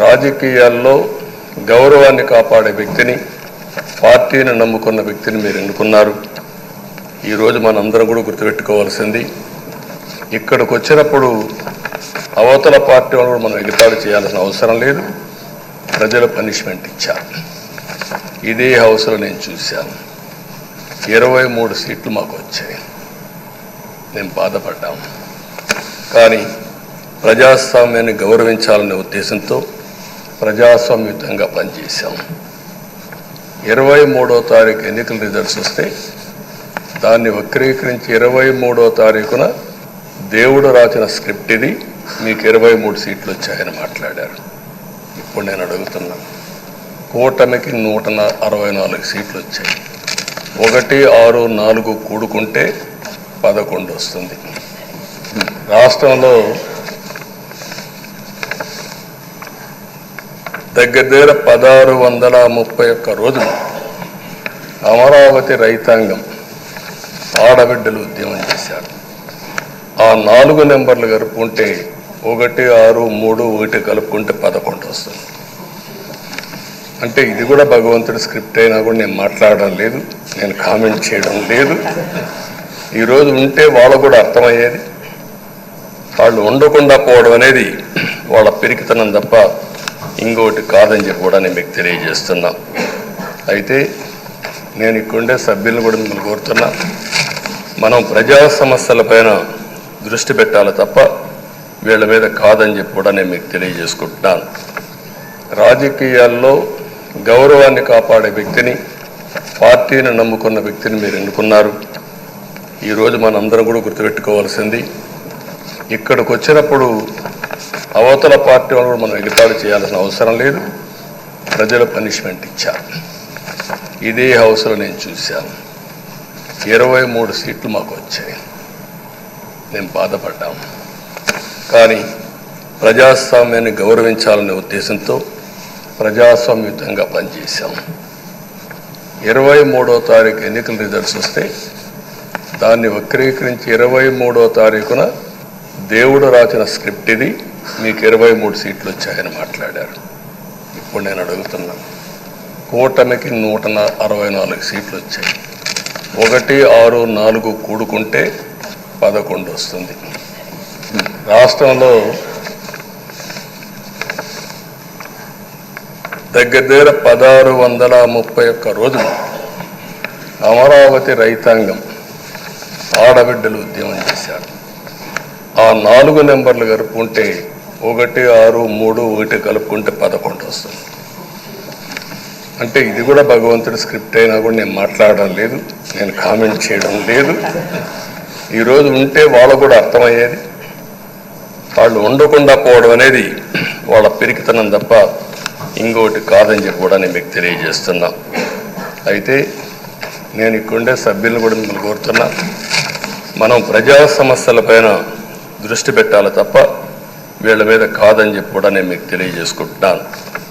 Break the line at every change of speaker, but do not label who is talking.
రాజకీయాల్లో గౌరవాన్ని కాపాడే వ్యక్తిని, పార్టీని నమ్ముకున్న వ్యక్తిని మీరు ఎన్నుకున్నారు. ఈరోజు మనందరం కూడా గుర్తుపెట్టుకోవాల్సింది, ఇక్కడికి వచ్చినప్పుడు అవతల పార్టీ వాళ్ళు కూడా మనం ఎగతాళి చేయాల్సిన అవసరం లేదు. ప్రజలు పనిష్మెంట్ ఇచ్చారు. ఇదే హౌస్లో నేను చూశాను. 23 సీట్లు మాకు వచ్చాయి. నేను బాధపడ్డాము. కానీ ప్రజాస్వామ్యాన్ని గౌరవించాలనే ఉద్దేశంతో ప్రజాస్వామ్యుతంగా పనిచేశాం. 23వ తారీఖు ఎన్నికల రిజల్ట్స్ వస్తే దాన్ని వక్రీకరించి 23వ తారీఖున దేవుడు రాసిన స్క్రిప్ట్ ఇది, మీకు 23 సీట్లు వచ్చాయని మాట్లాడారు. ఇప్పుడు నేను అడుగుతున్నా, కూటమికి 164 సీట్లు వచ్చాయి. 1, 6, 4 కూడుకుంటే 11 వస్తుంది. రాష్ట్రంలో దగ్గర 1631 రోజులు అమరావతి రైతాంగం ఆడబిడ్డలు ఉద్యమం చేశారు. ఆ 4 నెంబర్లు కలుపుకుంటే 1, 6, 3, 1 కలుపుకుంటే 11 వస్తుంది. అంటే ఇది కూడా భగవంతుడి స్క్రిప్ట్ అయినా కూడా నేను మాట్లాడడం లేదు, నేను కామెంట్ చేయడం లేదు. ఈరోజు ఉంటే వాళ్ళకు కూడా అర్థమయ్యేది. వాళ్ళు ఉండకుండా పోవడం అనేది వాళ్ళ పిరికితనం తప్ప ఇంకోటి కాదని చెప్పి కూడా నేను మీకు తెలియజేస్తున్నా. అయితే నేను ఇక్కడుండే సభ్యులను కూడా మిమ్మల్ని కోరుతున్నా, మనం ప్రజా సమస్యలపైన దృష్టి పెట్టాలి తప్ప వీళ్ళ మీద కాదని చెప్పి కూడా నేను మీకు తెలియజేసుకుంటున్నాను. రాజకీయాల్లో గౌరవాన్ని కాపాడే వ్యక్తిని, పార్టీని నమ్ముకున్న వ్యక్తిని మీరు ఎన్నుకున్నారు. ఈరోజు మనందరం కూడా గుర్తుపెట్టుకోవాల్సింది, ఇక్కడికి వచ్చినప్పుడు అవతల పార్టీ వాళ్ళు కూడా మనం ఎగతాళి చేయాల్సిన అవసరం లేదు. ప్రజలు పనిష్మెంట్ ఇచ్చారు. ఇదే హౌస్లో నేను చూశాను. 23 సీట్లు మాకు వచ్చాయి. నేను బాధపడ్డాము. కానీ ప్రజాస్వామ్యాన్ని గౌరవించాలనే ఉద్దేశంతో ప్రజాస్వామ్యుతంగా పనిచేశాం. 23వ తారీఖు ఎన్నికల రిజల్ట్స్ వస్తే దాన్ని వక్రీకరించి 23వ తారీఖున దేవుడు రాసిన స్క్రిప్ట్ ఇది, మీకు 23 సీట్లు వచ్చాయని మాట్లాడారు. ఇప్పుడు నేను అడుగుతున్నా, కూటమికి 164 సీట్లు వచ్చాయి. 1, 6, 4 కూడుకుంటే 11 వస్తుంది. రాష్ట్రంలో దగ్గర 1631 రోజులు అమరావతి రైతాంగం ఆడబిడ్డలు ఉద్యమం చేశారు. ఆ 4 నెంబర్లు కలుపుకుంటే 1, 6, 3, 1 కలుపుకుంటే 11 వస్తుంది. అంటే ఇది కూడా భగవంతుడి స్క్రిప్ట్ అయినా కూడా నేను మాట్లాడడం లేదు, నేను కామెంట్ చేయడం లేదు. ఈరోజు ఉంటే వాళ్ళకు కూడా అర్థమయ్యేది. వాళ్ళు ఉండకుండా పోవడం అనేది వాళ్ళ పిరికితనం తప్ప ఇంకోటి కాదని చెప్పి కూడా నేను మీకు తెలియజేస్తున్నా. అయితే నేను ఇక్కడుండే సభ్యులను కూడా మిమ్మల్ని కోరుతున్నా, మనం ప్రజా సమస్యలపైన దృష్టి పెట్టాలి తప్ప వీళ్ళ మీద కాదని చెప్పి కూడా నేను మీకు తెలియజేసుకుంటున్నాను.